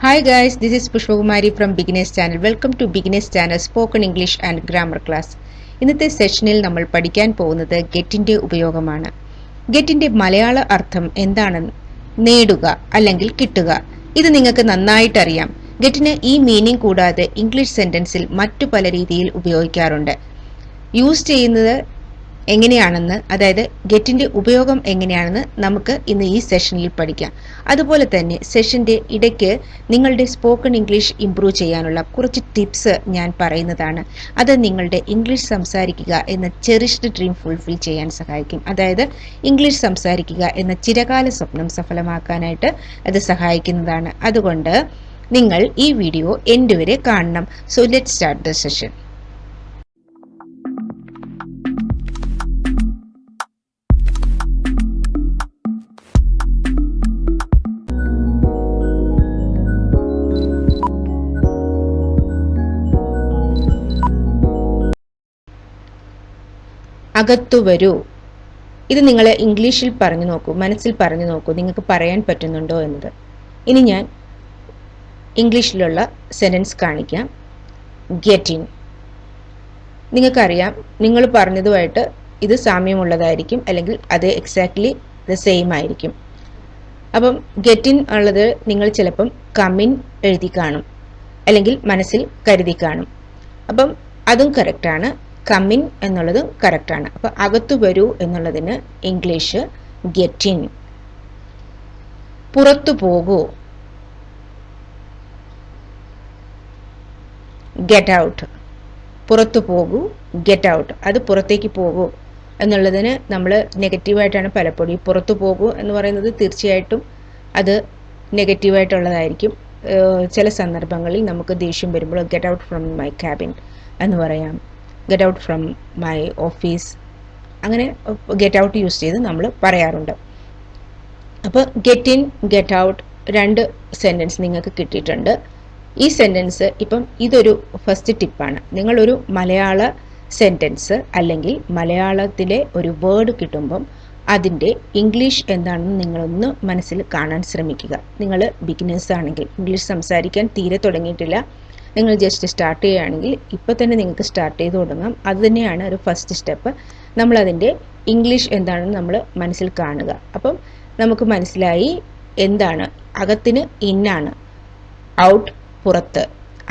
Hi guys, this is Pushpakumari from Beginners Channel. Welcome to Beginners Channel Spoken English and Grammar Class. ഇന്നത്തെ സെഷനിൽ നമ്മൾ പഠിക്കാൻ പോകുന്നത് ഗെറ്റിന്റെ ഉപയോഗമാണ്. ഗെറ്റിന്റെ മലയാള അർത്ഥം എന്താണെന്ന് നേടുക അല്ലെങ്കിൽ കിട്ടുക. ഇത് നിങ്ങൾക്ക് നന്നായിട്ട് അറിയാം. ഗെറ്റിന് ഈ മീനിങ് കൂടാതെ ഇംഗ്ലീഷ് സെന്റൻസിൽ മറ്റു പല രീതിയിൽ ഉപയോഗിക്കാറുണ്ട്. യൂസ് ചെയ്യുന്നത് എങ്ങനെയാണെന്ന്, അതായത് ഗെറ്റിന്റെ ഉപയോഗം എങ്ങനെയാണെന്ന് നമുക്ക് ഇന്ന് ഈ സെഷനിൽ പഠിക്കാം. അതുപോലെ തന്നെ സെഷന്റെ ഇടയ്ക്ക് നിങ്ങളുടെ സ്പോക്കൺ ഇംഗ്ലീഷ് ഇംപ്രൂവ് ചെയ്യാനുള്ള കുറച്ച് ടിപ്സ് ഞാൻ പറയുന്നതാണ്. അത് നിങ്ങളുടെ ഇംഗ്ലീഷ് സംസാരിക്കുക എന്ന ചെറിഷ്ഡ് ഡ്രീം ഫുൾഫിൽ ചെയ്യാൻ സഹായിക്കും. അതായത് ഇംഗ്ലീഷ് സംസാരിക്കുക എന്ന ചിരകാല സ്വപ്നം സഫലമാക്കാനായിട്ട് അത് സഹായിക്കുന്നതാണ്. അതുകൊണ്ട് നിങ്ങൾ ഈ വീഡിയോ എൻഡ് വരെ കാണണം. So let's start the session. അകത്തു വരൂ. ഇത് നിങ്ങൾ ഇംഗ്ലീഷിൽ പറഞ്ഞു നോക്കൂ, മനസ്സിൽ പറഞ്ഞു നോക്കൂ, നിങ്ങൾക്ക് പറയാൻ പറ്റുന്നുണ്ടോ എന്നത്. ഇനി ഞാൻ ഇംഗ്ലീഷിലുള്ള സെന്റൻസ് കാണിക്കാം. Get in. നിങ്ങൾക്കറിയാം, നിങ്ങൾ പറഞ്ഞതുമായിട്ട് ഇത് സാമ്യമുള്ളതായിരിക്കും, അല്ലെങ്കിൽ അത് എക്സാക്ട്ലി ദ സെയിം ആയിരിക്കും. അപ്പം ഗെറ്റ് ഇൻ ഉള്ളത് നിങ്ങൾ ചിലപ്പം കമിൻ എഴുതി കാണും, അല്ലെങ്കിൽ മനസ്സിൽ കരുതി കാണും. അപ്പം അതും കറക്റ്റാണ്. കമ്മിൻ എന്നുള്ളതും കറക്റ്റാണ്. അപ്പൊ അകത്തു വരൂ എന്നുള്ളതിന് ഇംഗ്ലീഷ് ഗെറ്റ് ഇൻ. പുറത്തു പോകൂ, ഗെറ്റ് ഔട്ട്. പുറത്തു പോകൂ, ഗെറ്റ് ഔട്ട്. അത് പുറത്തേക്ക് പോകൂ എന്നുള്ളതിന് നമ്മൾ നെഗറ്റീവായിട്ടാണ് പലപ്പോഴും. പുറത്തു പോകൂ എന്ന് പറയുന്നത് തീർച്ചയായിട്ടും അത് നെഗറ്റീവായിട്ടുള്ളതായിരിക്കും. ചില സന്ദർഭങ്ങളിൽ നമുക്ക് ദേഷ്യം വരുമ്പോൾ get out from my cabin എന്ന് പറയാം, get out from my office. അങ്ങനെ ഗെറ്റ് ഔട്ട് യൂസ് ചെയ്ത് നമ്മൾ പറയാറുണ്ട്. അപ്പോൾ ഗെറ്റ് ഇൻ, ഗെറ്റ് ഔട്ട് രണ്ട് സെൻറ്റൻസ് നിങ്ങൾക്ക് കിട്ടിയിട്ടുണ്ട്. ഈ സെൻറ്റൻസ് ഇപ്പം ഇതൊരു ഫസ്റ്റ് ടിപ്പാണ്. നിങ്ങളൊരു മലയാള സെൻറ്റൻസ് അല്ലെങ്കിൽ മലയാളത്തിലെ ഒരു വേർഡ് കിട്ടുമ്പം അതിൻ്റെ ഇംഗ്ലീഷ് എന്താണെന്ന് നിങ്ങളൊന്ന് മനസ്സിൽ കാണാൻ ശ്രമിക്കുക. നിങ്ങൾ ബിഗിനേഴ്സ് ആണെങ്കിൽ, ഇംഗ്ലീഷ് സംസാരിക്കാൻ തീരെ തുടങ്ങിയിട്ടില്ല, നിങ്ങൾ ജസ്റ്റ് സ്റ്റാർട്ട് ചെയ്യുകയാണെങ്കിൽ ഇപ്പം തന്നെ നിങ്ങൾക്ക് സ്റ്റാർട്ട് ചെയ്ത് തുടങ്ങാം. അത് തന്നെയാണ് ഒരു ഫസ്റ്റ് സ്റ്റെപ്പ്. നമ്മളതിൻ്റെ ഇംഗ്ലീഷ് എന്താണെന്ന് നമ്മൾ മനസ്സിൽ കാണുക. അപ്പം നമുക്ക് മനസ്സിലായി എന്താണ്. അകത്തിന് ഇന്നാണ്, ഔട്ട് പുറത്ത്.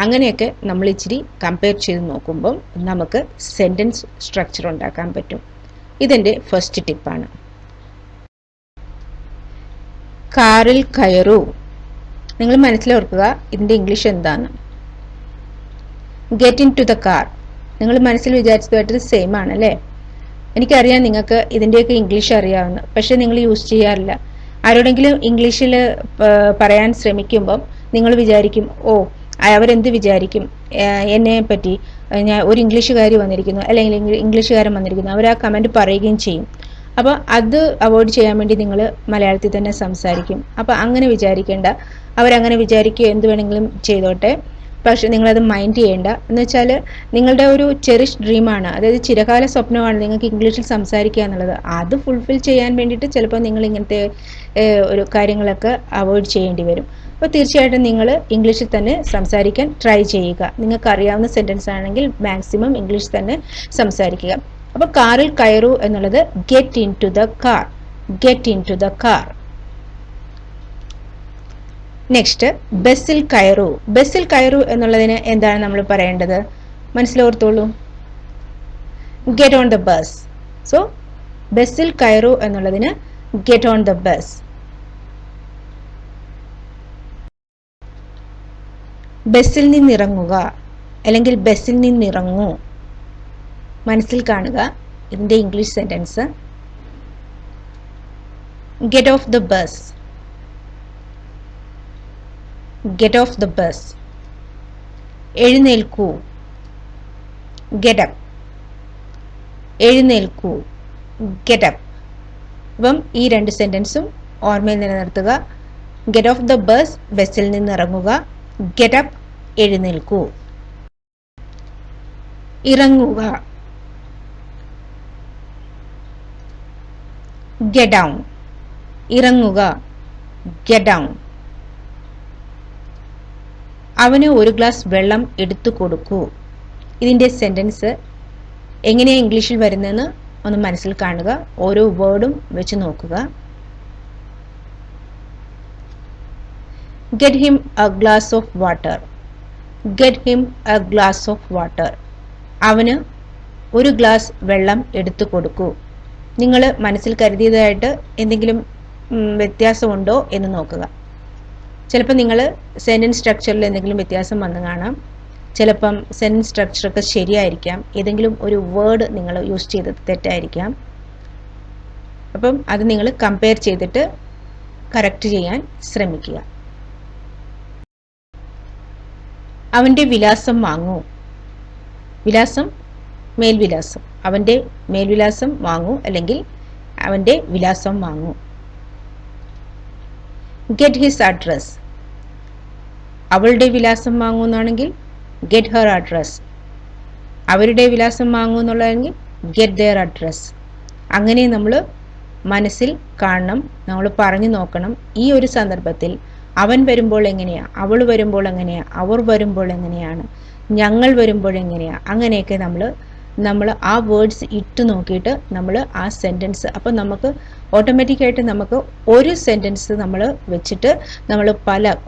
അങ്ങനെയൊക്കെ നമ്മൾ ഇച്ചിരി കമ്പയർ ചെയ്ത് നോക്കുമ്പം നമുക്ക് സെൻറ്റൻസ് സ്ട്രക്ചർ ഉണ്ടാക്കാൻ പറ്റും. ഇതെൻ്റെ ഫസ്റ്റ് ടിപ്പാണ്. കാറിൽ കയറൂ. നിങ്ങൾ മനസ്സിലോർക്കുക ഇതിൻ്റെ ഇംഗ്ലീഷ് എന്താണ്. Get in to the car. നിങ്ങൾ മനസ്സിൽ വിചാരിച്ചതുമായിട്ട് സെയിം ആണ് അല്ലേ? എനിക്കറിയാം നിങ്ങൾക്ക് ഇതിൻ്റെയൊക്കെ ഇംഗ്ലീഷ് അറിയാവുന്ന, പക്ഷെ നിങ്ങൾ യൂസ് ചെയ്യാറില്ല. ആരോടെങ്കിലും ഇംഗ്ലീഷിൽ പറയാൻ ശ്രമിക്കുമ്പം നിങ്ങൾ വിചാരിക്കും, ഓ അവരെന്ത് വിചാരിക്കും എന്നെ പറ്റി, ഞാൻ ഒരു ഇംഗ്ലീഷുകാരി വന്നിരിക്കുന്നു അല്ലെങ്കിൽ ഇംഗ്ലീഷുകാരൻ വന്നിരിക്കുന്നു, അവർ ആ കമൻറ്റ് പറയുകയും ചെയ്യും. അപ്പോൾ അത് അവോയ്ഡ് ചെയ്യാൻ വേണ്ടി നിങ്ങൾ മലയാളത്തിൽ തന്നെ സംസാരിക്കും. അപ്പോൾ അങ്ങനെ വിചാരിക്കേണ്ട. അവരങ്ങനെ വിചാരിക്കുക, എന്ത് വേണമെങ്കിലും ചെയ്തോട്ടെ, പക്ഷെ നിങ്ങളത് മൈൻഡ് ചെയ്യേണ്ട. എന്ന് വെച്ചാൽ നിങ്ങളുടെ ഒരു ചെറിഷ് ഡ്രീമാണ്, അതായത് ചിരകാല സ്വപ്നമാണ് നിങ്ങൾക്ക് ഇംഗ്ലീഷിൽ സംസാരിക്കുക എന്നുള്ളത്. അത് ഫുൾഫിൽ ചെയ്യാൻ വേണ്ടിയിട്ട് ചിലപ്പോൾ നിങ്ങൾ ഇങ്ങനത്തെ ഒരു കാര്യങ്ങളൊക്കെ അവോയ്ഡ് ചെയ്യേണ്ടി വരും. അപ്പോൾ തീർച്ചയായിട്ടും നിങ്ങൾ ഇംഗ്ലീഷിൽ തന്നെ സംസാരിക്കാൻ ട്രൈ ചെയ്യുക. നിങ്ങൾക്ക് അറിയാവുന്ന സെൻറ്റൻസ് ആണെങ്കിൽ മാക്സിമം ഇംഗ്ലീഷ് തന്നെ സംസാരിക്കുക. അപ്പോൾ കാറിൽ കയറൂ എന്നുള്ളത് get in to the car, get in to the car. Next ബസ്സിൽ കയറൂ. ബസ്സിൽ കയറൂ എന്നുള്ളതിന് എന്താണ് നമ്മൾ പറയേണ്ടത്? മനസ്സിലോർത്തോളൂ, get on the bus. So ബസ്സിൽ കയറൂ എന്നുള്ളതിന് ഗെറ്റ് ഓൺ ദ ബസ്. ബസ്സിൽ നിന്നിറങ്ങുക അല്ലെങ്കിൽ ബസ്സിൽ നിന്നിറങ്ങൂ. മനസ്സിൽ കാണുക ഇതിൻ്റെ English sentence. Get off the bus, get off the bus. എഴുന്നേൽക്കൂ, ഗെറ്റ് അപ്പ്. എഴുന്നേൽക്കൂ, ഗെറ്റ് അപ്പ്. അപ്പം ഈ രണ്ട് സെൻറ്റൻസും ഓർമ്മയിൽ നിലനിർത്തുക. ഗെറ്റ് ഓഫ് ദ ബസ്, ബസ്സിൽ നിന്ന് ഇറങ്ങുക. ഗെറ്റ് അപ്പ്, എഴുന്നേൽക്കൂ. ഇറങ്ങുക, ഗെറ്റ് ഡൗൺ. ഇറങ്ങുക, ഗെറ്റ് ഡൗൺ. അവന് ഒരു ഗ്ലാസ് വെള്ളം എടുത്തു കൊടുക്കൂ. ഇതിൻ്റെ സെൻറ്റൻസ് എങ്ങനെയാണ് ഇംഗ്ലീഷിൽ വരുന്നതെന്ന് ഒന്ന് മനസ്സിൽ കാണുക. ഓരോ വേർഡും വെച്ച് നോക്കുക. Get him A glass of water. Get him A glass of water. അവന് ഒരു ഗ്ലാസ് വെള്ളം എടുത്തു കൊടുക്കൂ. നിങ്ങൾ മനസ്സിൽ കരുതിയതായിട്ട് എന്തെങ്കിലും വ്യത്യാസമുണ്ടോ എന്ന് നോക്കുക. ചിലപ്പോൾ നിങ്ങൾ സെൻറ്റൻസ് സ്ട്രക്ചറിൽ എന്തെങ്കിലും വ്യത്യാസം വന്നു കാണാം. ചിലപ്പം സെൻറ്റൻസ് സ്ട്രക്ചറൊക്കെ ശരിയായിരിക്കാം, ഏതെങ്കിലും ഒരു വേർഡ് നിങ്ങൾ യൂസ് ചെയ്തത് തെറ്റായിരിക്കാം. അപ്പം അത് നിങ്ങൾ കമ്പയർ ചെയ്തിട്ട് കറക്റ്റ് ചെയ്യാൻ ശ്രമിക്കുക. അവൻ്റെ വിലാസം വാങ്ങൂ. വിലാസം മേൽവിലാസം. അവൻ്റെ മേൽവിലാസം വാങ്ങൂ അല്ലെങ്കിൽ അവൻ്റെ വിലാസം വാങ്ങൂ. Get his address. അവളുടെ വിലാസം വാങ്ങൂ എന്നാണെങ്കിൽ ഗെറ്റ് ഹെർ അഡ്രസ്. അവരുടെ വിലാസം വാങ്ങൂ എന്നുള്ളതെങ്കിൽ ഗെറ്റ് ദെയർ അഡ്രസ്. അങ്ങനെ നമ്മൾ മനസ്സിൽ കാണണം, നമ്മൾ പറഞ്ഞു നോക്കണം. ഈ ഒരു സന്ദർഭത്തിൽ അവൻ വരുമ്പോൾ എങ്ങനെയാണ്, അവൾ വരുമ്പോൾ എങ്ങനെയാണ്, അവർ വരുമ്പോൾ എങ്ങനെയാണ്, ഞങ്ങൾ വരുമ്പോൾ എങ്ങനെയാണ്, അങ്ങനെയൊക്കെ നമ്മൾ ആ വേർഡ്സ് ഇട്ട് നോക്കിയിട്ട് നമ്മൾ ആ സെൻറ്റൻസ്, അപ്പോൾ നമുക്ക് ഓട്ടോമാറ്റിക്കായിട്ട് നമുക്ക് ഒരു സെൻറ്റൻസ് നമ്മൾ വെച്ചിട്ട് നമ്മൾ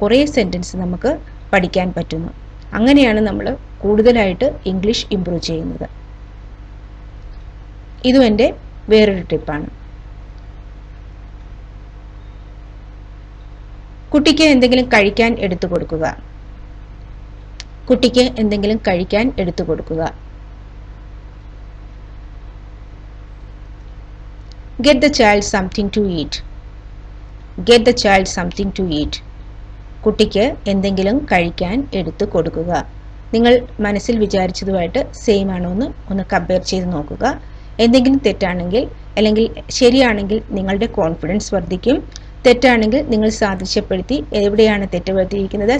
കുറേ സെൻറ്റൻസ് നമുക്ക് പഠിക്കാൻ പറ്റുന്നു. അങ്ങനെയാണ് നമ്മൾ കൂടുതലായിട്ട് ഇംഗ്ലീഷ് ഇംപ്രൂവ് ചെയ്യുന്നത്. ഇതും എൻ്റെ വേറൊരു ടിപ്പാണ്. കുട്ടിക്ക് എന്തെങ്കിലും കഴിക്കാൻ എടുത്തു കൊടുക്കുക. കുട്ടിക്ക് എന്തെങ്കിലും കഴിക്കാൻ എടുത്തു കൊടുക്കുക. Get the child something to eat. Get the child something to eat. കുട്ടിക്ക് എന്തെങ്കിലും കഴിക്കാൻ എടുത്തു കൊടുക്കുക. നിങ്ങൾ മനസ്സിൽ വിചാരിച്ചതുമായിട്ട് സെയിം ആണോ എന്ന് ഒന്ന് കമ്പയർ ചെയ്ത് നോക്കുക. എന്തെങ്കിലും തെറ്റാണെങ്കിൽ അല്ലെങ്കിൽ ശരിയാണെങ്കിൽ നിങ്ങളുടെ കോൺഫിഡൻസ് വർദ്ധിക്കും. തെറ്റാണെങ്കിൽ നിങ്ങൾ സാദൃശ്യപ്പെടുത്തി എവിടെയാണ് തെറ്റ് വരുത്തിയിരിക്കുന്നത്,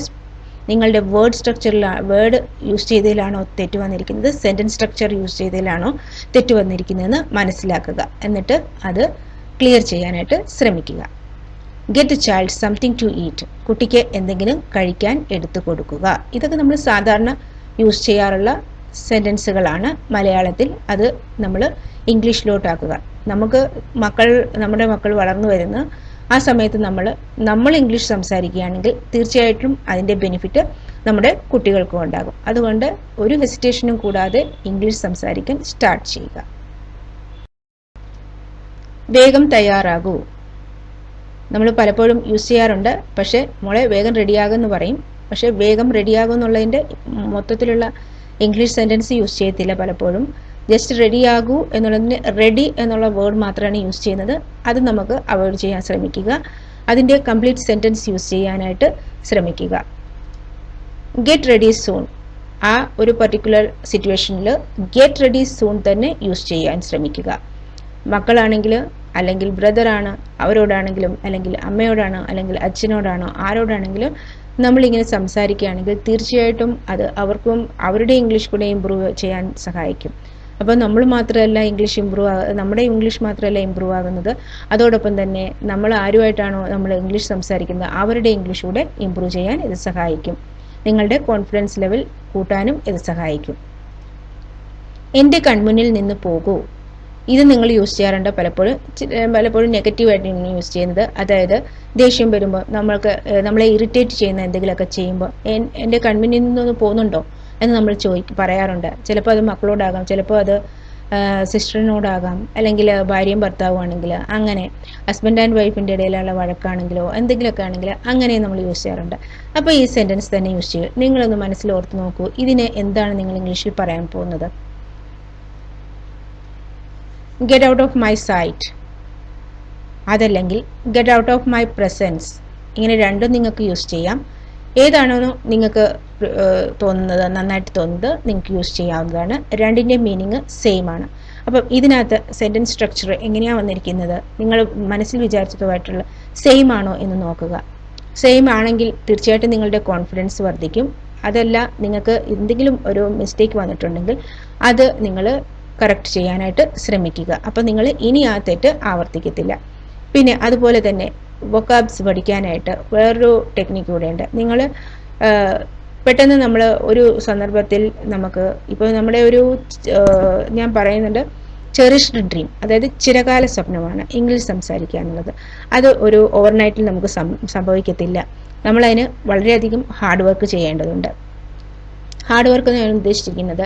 നിങ്ങളുടെ വേർഡ് സ്ട്രക്ചറിൽ വേർഡ് യൂസ് ചെയ്തതിലാണോ തെറ്റ് വന്നിരിക്കുന്നത്, സെൻറ്റൻസ് സ്ട്രക്ചർ യൂസ് ചെയ്തതിലാണോ തെറ്റ് വന്നിരിക്കുന്നതെന്ന് മനസ്സിലാക്കുക. എന്നിട്ട് അത് ക്ലിയർ ചെയ്യാനായിട്ട് ശ്രമിക്കുക. Get a child something to eat. കുട്ടിക്ക് എന്തെങ്കിലും കഴിക്കാൻ എടുത്തു കൊടുക്കുക. ഇതൊക്കെ നമ്മൾ സാധാരണ യൂസ് ചെയ്യാറുള്ള സെൻറ്റൻസുകളാണ് മലയാളത്തിൽ. അത് നമ്മൾ ഇംഗ്ലീഷിലോട്ടാക്കുക. നമ്മുടെ മക്കൾ വളർന്നു വരുന്ന ആ സമയത്ത് നമ്മൾ ഇംഗ്ലീഷ് സംസാരിക്കുകയാണെങ്കിൽ തീർച്ചയായിട്ടും അതിൻ്റെ ബെനിഫിറ്റ് നമ്മുടെ കുട്ടികൾക്കും ഉണ്ടാകും. അതുകൊണ്ട് ഒരു ഹെസിറ്റേഷനും കൂടാതെ ഇംഗ്ലീഷ് സംസാരിക്കാൻ സ്റ്റാർട്ട് ചെയ്യുക. വേഗം തയ്യാറാകൂ. നമ്മൾ പലപ്പോഴും യൂസ് ചെയ്യാറുണ്ട്, പക്ഷേ മോളെ വേഗം റെഡിയാകുമെന്ന് പറയും. പക്ഷേ വേഗം റെഡിയാകും എന്നുള്ളതിൻ്റെ മൊത്തത്തിലുള്ള ഇംഗ്ലീഷ് സെൻറ്റൻസ് യൂസ് ചെയ്യത്തില്ല. പലപ്പോഴും ജസ്റ്റ് റെഡിയാകൂ എന്നുള്ളതിന് റെഡി എന്നുള്ള വേർഡ് മാത്രമാണ് യൂസ് ചെയ്യുന്നത്. അത് നമുക്ക് അവോയ്ഡ് ചെയ്യാൻ ശ്രമിക്കുക. അതിൻ്റെ കംപ്ലീറ്റ് സെൻറ്റൻസ് യൂസ് ചെയ്യാനായിട്ട് ശ്രമിക്കുക. Get ready soon. ആ ഒരു പർട്ടിക്കുലർ സിറ്റുവേഷനിൽ ഗെറ്റ് റെഡി സൂൺ തന്നെ യൂസ് ചെയ്യാൻ ശ്രമിക്കുക. മക്കളാണെങ്കിൽ അല്ലെങ്കിൽ ബ്രദറാണ് അവരോടാണെങ്കിലും അല്ലെങ്കിൽ അമ്മയോടാണോ അല്ലെങ്കിൽ അച്ഛനോടാണോ ആരോടാണെങ്കിലും നമ്മളിങ്ങനെ സംസാരിക്കുകയാണെങ്കിൽ തീർച്ചയായിട്ടും അത് അവർക്കും അവരുടെ ഇംഗ്ലീഷ് കൂടെ ഇമ്പ്രൂവ് ചെയ്യാൻ സഹായിക്കും. അപ്പോൾ നമ്മൾ മാത്രമല്ല നമ്മുടെ ഇംഗ്ലീഷ് മാത്രമല്ല ഇമ്പ്രൂവ് ആകുന്നത്, അതോടൊപ്പം തന്നെ നമ്മൾ ആരുമായിട്ടാണോ നമ്മൾ ഇംഗ്ലീഷ് സംസാരിക്കുന്നത് അവരുടെ ഇംഗ്ലീഷ് കൂടെ ഇമ്പ്രൂവ് ചെയ്യാൻ ഇത് സഹായിക്കും. നിങ്ങളുടെ കോൺഫിഡൻസ് ലെവൽ കൂട്ടാനും ഇത് സഹായിക്കും. എൻ്റെ കൺമുന്നിൽ നിന്ന് പോകൂ. ഇത് നിങ്ങൾ യൂസ് ചെയ്യാറുണ്ട്. പലപ്പോഴും നെഗറ്റീവായിട്ട് യൂസ് ചെയ്യുന്നത്. അതായത് ദേഷ്യം വരുമ്പോൾ നമ്മളെ ഇറിറ്റേറ്റ് ചെയ്യുന്ന എന്തെങ്കിലുമൊക്കെ ചെയ്യുമ്പോൾ എൻ്റെ കൺമുന്നിൽ നിന്നൊന്ന് പോകുന്നുണ്ടോ എന്ന് നമ്മൾ പറയാറുണ്ട്. ചിലപ്പോൾ അത് മക്കളോടാകാം, ചിലപ്പോൾ അത് സിസ്റ്ററിനോടാകാം, അല്ലെങ്കിൽ ഭാര്യയും ഭർത്താവുമാണെങ്കിൽ അങ്ങനെ, ഹസ്ബൻഡ് ആൻഡ് വൈഫിൻ്റെ ഇടയിലുള്ള വഴക്കാണെങ്കിലോ എന്തെങ്കിലുമൊക്കെ ആണെങ്കിൽ അങ്ങനെ നമ്മൾ യൂസ് ചെയ്യാറുണ്ട്. അപ്പോൾ ഈ സെൻറ്റൻസ് തന്നെ യൂസ് ചെയ്യും. നിങ്ങളൊന്ന് മനസ്സിൽ ഓർത്ത് നോക്കൂ, ഇതിനെ എന്താണ് നിങ്ങൾ ഇംഗ്ലീഷിൽ പറയാൻ പോകുന്നത്. Get out of my sight, അതല്ലെങ്കിൽ get out of my presence. ഇങ്ങനെ രണ്ടും നിങ്ങൾക്ക് യൂസ് ചെയ്യാം. ഏതാണോ നിങ്ങൾക്ക് തോന്നുന്നത്, നന്നായിട്ട് തോന്നുന്നത് നിങ്ങൾക്ക് യൂസ് ചെയ്യാവുന്നതാണ്. രണ്ടിൻ്റെ മീനിങ് സെയിം ആണ്. അപ്പം ഇതിനകത്ത് സെൻറ്റൻസ് സ്ട്രക്ചർ എങ്ങനെയാണ് വന്നിരിക്കുന്നത്, നിങ്ങൾ മനസ്സിൽ വിചാരിച്ചതുമായിട്ടുള്ള സെയിം ആണോ എന്ന് നോക്കുക. സെയിം ആണെങ്കിൽ തീർച്ചയായിട്ടും നിങ്ങളുടെ കോൺഫിഡൻസ് വർദ്ധിക്കും. അതല്ല, നിങ്ങൾക്ക് എന്തെങ്കിലും ഒരു മിസ്റ്റേക്ക് വന്നിട്ടുണ്ടെങ്കിൽ അത് നിങ്ങൾ കറക്റ്റ് ചെയ്യാനായിട്ട് ശ്രമിക്കുക. അപ്പം നിങ്ങൾ ഇനി ആ തെറ്റ് ആവർത്തിക്കത്തില്ല. പിന്നെ അതുപോലെ തന്നെ വൊക്കാബ്സ് പഠിക്കാനായിട്ട് വേറൊരു ടെക്നിക്ക് കൂടെ ഉണ്ട്. നിങ്ങൾ പെട്ടെന്ന് നമ്മൾ ഒരു സന്ദർഭത്തിൽ നമുക്ക് ഇപ്പോൾ നമ്മുടെ ഒരു ഞാൻ പറയുന്നുണ്ട് ചെറിഷ്ഡ് ഡ്രീം, അതായത് ചിരകാല സ്വപ്നമാണ് ഇംഗ്ലീഷ് സംസാരിക്കുക എന്നുള്ളത്. അത് ഒരു ഓവർനൈറ്റിൽ നമുക്ക് സംഭവിക്കത്തില്ല. നമ്മളതിന് വളരെയധികം ഹാർഡ് വർക്ക് ചെയ്യേണ്ടതുണ്ട്. ഹാർഡ് വർക്ക് എന്ന് ഞാൻ ഉദ്ദേശിച്ചിരിക്കുന്നത്,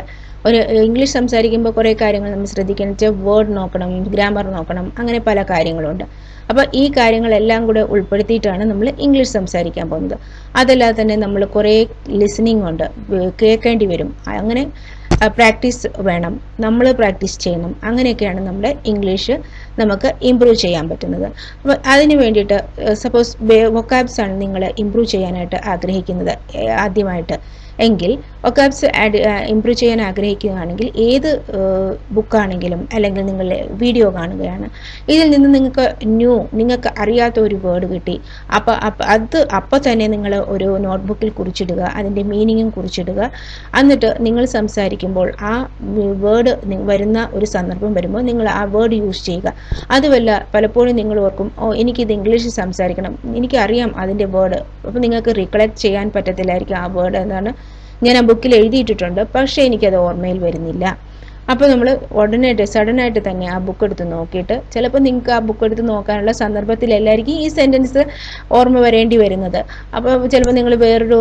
ഒരു ഇംഗ്ലീഷ് സംസാരിക്കുമ്പോൾ കുറേ കാര്യങ്ങൾ നമ്മൾ ശ്രദ്ധിക്കണം വെച്ചാൽ വേർഡ് നോക്കണം, ഗ്രാമർ നോക്കണം, അങ്ങനെ പല കാര്യങ്ങളുണ്ട്. അപ്പോൾ ഈ കാര്യങ്ങളെല്ലാം കൂടെ ഉൾപ്പെടുത്തിയിട്ടാണ് നമ്മൾ ഇംഗ്ലീഷ് സംസാരിക്കാൻ പോകുന്നത്. അതല്ലാതെ തന്നെ നമ്മൾ കുറേ ലിസണിങ് ഉണ്ട്, കേൾക്കേണ്ടി വരും. അങ്ങനെ പ്രാക്ടീസ് വേണം, നമ്മൾ പ്രാക്ടീസ് ചെയ്യണം. അങ്ങനെയൊക്കെയാണ് നമ്മുടെ ഇംഗ്ലീഷ് നമുക്ക് ഇമ്പ്രൂവ് ചെയ്യാൻ പറ്റുന്നത്. അപ്പോൾ അതിന് വേണ്ടിയിട്ട് സപ്പോസ് വൊക്കാബ്സ് ആണ് നിങ്ങൾ ഇമ്പ്രൂവ് ചെയ്യാനായിട്ട് ആഗ്രഹിക്കുന്നത് ആദ്യമായിട്ട് എങ്കിൽ, വൊക്കാബ്സ് ഇമ്പ്രൂവ് ചെയ്യാൻ ആഗ്രഹിക്കുകയാണെങ്കിൽ ഏത് ബുക്കാണെങ്കിലും അല്ലെങ്കിൽ നിങ്ങൾ വീഡിയോ കാണുകയാണ്, ഇതിൽ നിന്ന് നിങ്ങൾക്ക് അറിയാത്ത ഒരു വേർഡ് കിട്ടി, അപ്പോൾ തന്നെ നിങ്ങൾ ഒരു നോട്ട്ബുക്കിൽ കുറിച്ചിടുക, അതിൻ്റെ മീനിങ്ങും കുറിച്ചിടുക. എന്നിട്ട് നിങ്ങൾ സംസാരിക്കുമ്പോൾ ആ വേർഡ് വരുന്ന ഒരു സന്ദർഭം വരുമ്പോൾ നിങ്ങൾ ആ വേർഡ് യൂസ് ചെയ്യുക. അതുമല്ല, പലപ്പോഴും നിങ്ങൾ ഓർക്കും, എനിക്കിത് ഇംഗ്ലീഷിൽ സംസാരിക്കണം, എനിക്കറിയാം അതിൻ്റെ വേർഡ്, അപ്പോൾ നിങ്ങൾക്ക് റിക്കളക്ട് ചെയ്യാൻ പറ്റത്തില്ലായിരിക്കും ആ വേർഡ് എന്താണ് ഞാൻ ആ ബുക്കിൽ എഴുതിയിട്ടിട്ടുണ്ട്, പക്ഷേ എനിക്കത് ഓർമ്മയിൽ വരുന്നില്ല. അപ്പോൾ നമ്മൾ സഡനായിട്ട് തന്നെ ആ ബുക്ക് എടുത്ത് നോക്കിയിട്ട്, ചിലപ്പോൾ നിങ്ങൾക്ക് ആ ബുക്ക് എടുത്ത് നോക്കാനുള്ള സന്ദർഭത്തിലല്ലായിരിക്കും ഈ സെൻറ്റൻസ് ഓർമ്മ വരേണ്ടി വരുന്നത്. അപ്പോൾ ചിലപ്പോൾ നിങ്ങൾ വേറൊരു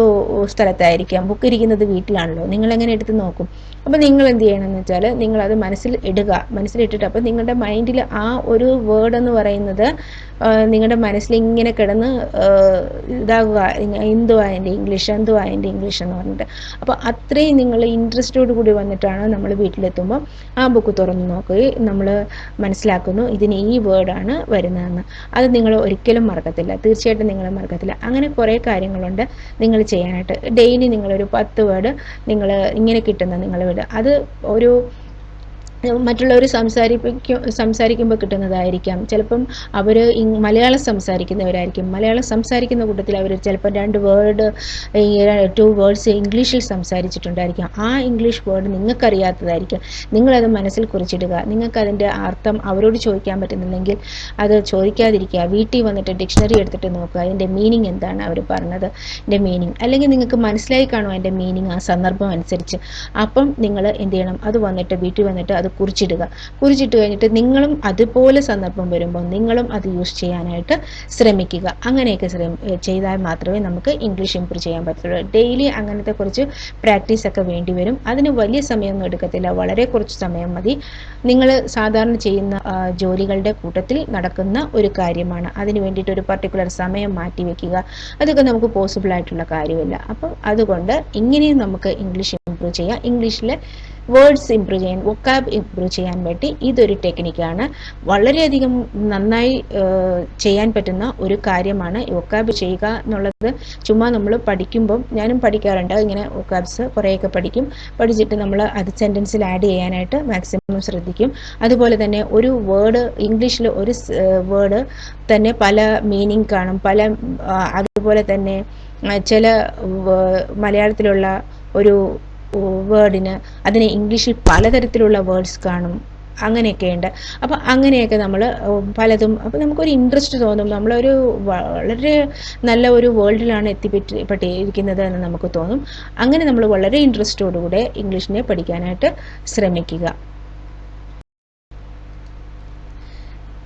സ്ഥലത്തായിരിക്കാം, ബുക്ക് ഇരിക്കുന്നത് വീട്ടിലാണല്ലോ, നിങ്ങളെങ്ങനെ എടുത്ത് നോക്കും? അപ്പോൾ നിങ്ങൾ എന്ത് ചെയ്യണമെന്ന് വെച്ചാൽ നിങ്ങളത് മനസ്സിലിട്ടിട്ട് അപ്പോൾ നിങ്ങളുടെ മൈൻഡിൽ ആ ഒരു വേർഡ് എന്ന് പറയുന്നത് നിങ്ങളുടെ മനസ്സിൽ ഇങ്ങനെ കിടന്ന് ഇതാകുക, എന്തുവാ എൻ്റെ ഇംഗ്ലീഷ് എന്ന് പറഞ്ഞിട്ട്. അപ്പോൾ അത്രയും നിങ്ങൾ ഇൻട്രസ്റ്റോട് കൂടി വന്നിട്ടാണ് നമ്മൾ വീട്ടിലെത്തുമ്പോൾ ആ ബുക്ക് തുറന്ന് നോക്കുകയും നമ്മൾ മനസ്സിലാക്കുന്നു ഇതിന് ഈ വേർഡാണ് വരുന്നതെന്ന്. അത് നിങ്ങൾ ഒരിക്കലും മറക്കത്തില്ല, തീർച്ചയായിട്ടും നിങ്ങൾ മറക്കത്തില്ല. അങ്ങനെ കുറേ കാര്യങ്ങളുണ്ട് നിങ്ങൾ ചെയ്യാനായിട്ട്. ഡെയിലി നിങ്ങളൊരു 10 വേർഡ് നിങ്ങൾ ഇങ്ങനെ കിട്ടുന്ന നിങ്ങൾ വേർഡ്, അത് ഒരു മറ്റുള്ളവർ സംസാരിക്കുമ്പോൾ കിട്ടുന്നതായിരിക്കാം. ചിലപ്പം അവർ മലയാളം സംസാരിക്കുന്നവരായിരിക്കും. മലയാളം സംസാരിക്കുന്ന കൂട്ടത്തിൽ അവർ ചിലപ്പോൾ 2 വേർഡ്സ് ഇംഗ്ലീഷിൽ സംസാരിച്ചിട്ടുണ്ടായിരിക്കാം. ആ ഇംഗ്ലീഷ് വേർഡ് നിങ്ങൾക്കറിയാത്തതായിരിക്കും. നിങ്ങളത് മനസ്സിൽ കുറിച്ചിടുക. നിങ്ങൾക്കതിൻ്റെ അർത്ഥം അവരോട് ചോദിക്കാൻ പറ്റുന്നില്ലെങ്കിൽ അത് ചോദിക്കാതിരിക്കുക. വീട്ടിൽ വന്നിട്ട് ഡിക്ഷണറി എടുത്തിട്ട് നോക്കുക, അതിൻ്റെ മീനിങ് എന്താണ് അവർ പറഞ്ഞത്, എൻ്റെ മീനിങ്. അല്ലെങ്കിൽ നിങ്ങൾക്ക് മനസ്സിലായി കാണുമോ അതിൻ്റെ മീനിങ് ആ സന്ദർഭം അനുസരിച്ച്. അപ്പം നിങ്ങൾ എന്ത് ചെയ്യണം, അത് വന്നിട്ട് വീട്ടിൽ വന്നിട്ട് അത് കുറിച്ചിട്ട് കഴിഞ്ഞിട്ട് നിങ്ങളും അതുപോലെ സന്ദർഭം വരുമ്പോൾ നിങ്ങളും അത് യൂസ് ചെയ്യാനായിട്ട് ശ്രമിക്കുക. അങ്ങനെയൊക്കെ ചെയ്താൽ മാത്രമേ നമുക്ക് ഇംഗ്ലീഷ് ഇംപ്രൂവ് ചെയ്യാൻ പറ്റുള്ളൂ. ഡെയിലി അങ്ങനത്തെ കുറച്ച് പ്രാക്ടീസ് ഒക്കെ വേണ്ടി വരും. അതിന് വലിയ സമയമൊന്നും എടുക്കത്തില്ല, വളരെ കുറച്ച് സമയം മതി. നിങ്ങൾ സാധാരണ ചെയ്യുന്ന ജോലികളുടെ കൂട്ടത്തിൽ നടക്കുന്ന ഒരു കാര്യമാണ്. അതിന് വേണ്ടിയിട്ട് ഒരു പർട്ടിക്കുലർ സമയം മാറ്റി വെക്കുക, അതൊക്കെ നമുക്ക് പോസിബിൾ ആയിട്ടുള്ള കാര്യമില്ല. അപ്പം അതുകൊണ്ട് ഇങ്ങനെയും നമുക്ക് ഇംഗ്ലീഷ് ഇംപ്രൂവ് ചെയ്യാം. ഇംഗ്ലീഷിലെ വേർഡ്സ് ഇംപ്രൂവ് ചെയ്യാൻ, വൊക്കാബ് ഇംപ്രൂവ് ചെയ്യാൻ വേണ്ടി ഇതൊരു ടെക്നിക്കാണ്. വളരെയധികം നന്നായി ചെയ്യാൻ പറ്റുന്ന ഒരു കാര്യമാണ് വൊക്കാബ് ചെയ്യുക എന്നുള്ളത്. ചുമ്മാ നമ്മൾ പഠിക്കുമ്പം, ഞാനും പഠിക്കാറുണ്ട് ഇങ്ങനെ വൊക്കാബ്സ് കുറേയൊക്കെ പഠിച്ചിട്ട് നമ്മൾ അത് സെൻറ്റൻസിൽ ആഡ് ചെയ്യാനായിട്ട് മാക്സിമം ശ്രദ്ധിക്കും. അതുപോലെ തന്നെ ഒരു വേർഡ്, ഇംഗ്ലീഷിൽ ഒരു വേർഡ് തന്നെ പല മീനിങ് കാണും, അതുപോലെ തന്നെ ചില മലയാളത്തിലുള്ള ഒരു വേർഡിന് അതിന് ഇംഗ്ലീഷിൽ പലതരത്തിലുള്ള വേർഡ്സ് കാണും, അങ്ങനെയൊക്കെയുണ്ട്. അപ്പം അങ്ങനെയൊക്കെ നമ്മൾ പലതും, അപ്പം നമുക്കൊരു ഇൻട്രസ്റ്റ് തോന്നും, നമ്മളൊരു വളരെ നല്ല ഒരു വേൾഡിലാണ് എത്തിപ്പെട്ടിരിക്കുന്നത് എന്ന് നമുക്ക് തോന്നും. അങ്ങനെ നമ്മൾ വളരെ ഇൻട്രസ്റ്റോടുകൂടെ ഇംഗ്ലീഷിനെ പഠിക്കാനായിട്ട് ശ്രമിക്കുക.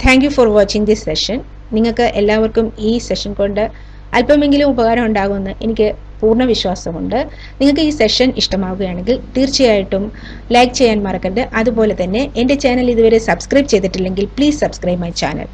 Thank you for watching this session. നിങ്ങൾക്ക് എല്ലാവർക്കും ഈ സെഷൻ കൊണ്ട് അല്പമെങ്കിലും ഉപകാരം ഉണ്ടാകുമെന്ന് എനിക്ക് പൂർണ്ണ വിശ്വാസമുണ്ട്. നിങ്ങൾക്ക് ഈ സെഷൻ ഇഷ്ടമാവുകയാണെങ്കിൽ തീർച്ചയായിട്ടും ലൈക്ക് ചെയ്യാൻ മറക്കരുത്. അതുപോലെ തന്നെ എൻ്റെ ചാനൽ ഇതുവരെ സബ്സ്ക്രൈബ് ചെയ്തിട്ടില്ലെങ്കിൽ പ്ലീസ് സബ്സ്ക്രൈബ് മൈ ചാനൽ.